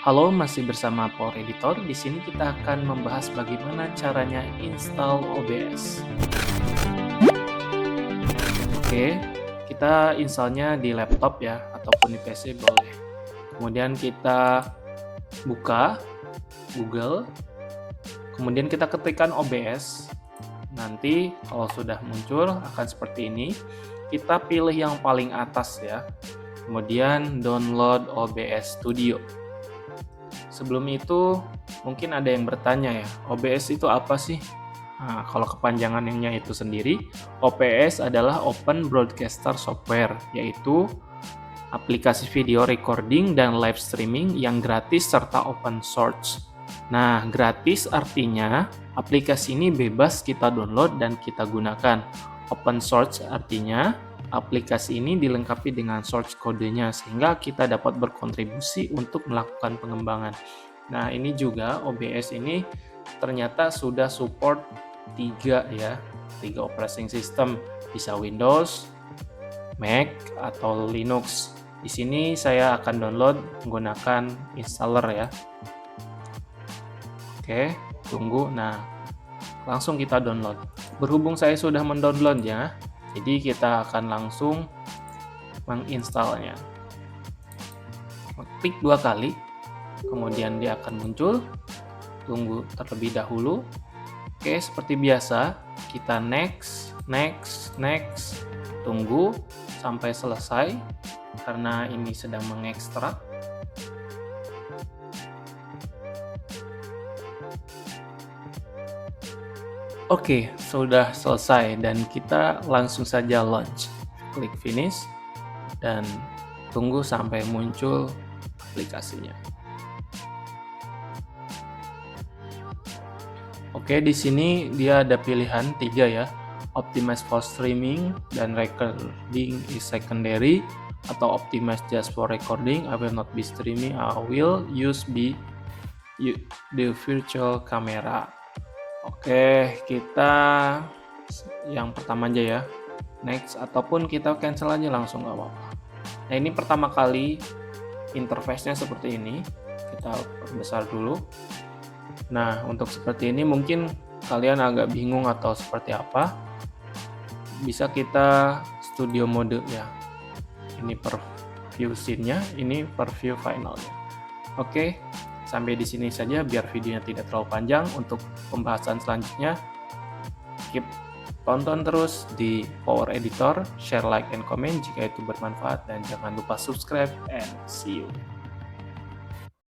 Halo, masih bersama Power Editor. Di sini kita akan membahas bagaimana caranya install OBS. Oke, kita installnya di laptop ya, ataupun di PC boleh. Kemudian kita buka Google, kemudian kita ketikkan OBS. Nanti kalau sudah muncul akan seperti ini. Kita pilih yang paling atas ya. Kemudian download OBS Studio. Sebelum itu, mungkin ada yang bertanya ya, OBS itu apa sih? Nah, kalau kepanjangannya itu sendiri, OBS adalah Open Broadcaster Software, yaitu aplikasi video recording dan live streaming yang gratis serta open source. Nah, gratis artinya aplikasi ini bebas kita download dan kita gunakan. Open source artinya aplikasi ini dilengkapi dengan source kodenya sehingga kita dapat berkontribusi untuk melakukan pengembangan. Nah, ini juga OBS ini ternyata sudah support 3 operating system, bisa Windows, Mac atau Linux. Di sini saya akan download menggunakan installer ya. Oke, tunggu. Nah, langsung kita download. Berhubung saya sudah mendownloadnya, jadi kita akan langsung menginstalnya. Klik 2 kali, kemudian dia akan muncul. Tunggu terlebih dahulu. Oke, seperti biasa, kita next. Tunggu sampai selesai, karena ini sedang mengekstrak. Oke, sudah selesai dan kita langsung saja launch. Klik finish dan tunggu sampai muncul aplikasinya. Oke, di sini dia ada pilihan 3 ya. Optimize for streaming dan recording is secondary, atau optimize just for recording. I will not be streaming, I will use the virtual camera. Oke, kita yang pertama aja ya, next, ataupun kita cancel aja langsung, nggak apa-apa. Nah, ini pertama kali interface-nya seperti ini, kita perbesar dulu. Nah, untuk seperti ini mungkin kalian agak bingung atau seperti apa, bisa kita studio mode ya. Ini per view scene-nya, ini per view finalnya. Oke. Sampai di sini saja biar videonya tidak terlalu panjang. Untuk pembahasan selanjutnya, tonton terus di Power Editor, share, like, and comment jika itu bermanfaat, dan jangan lupa subscribe, and see you.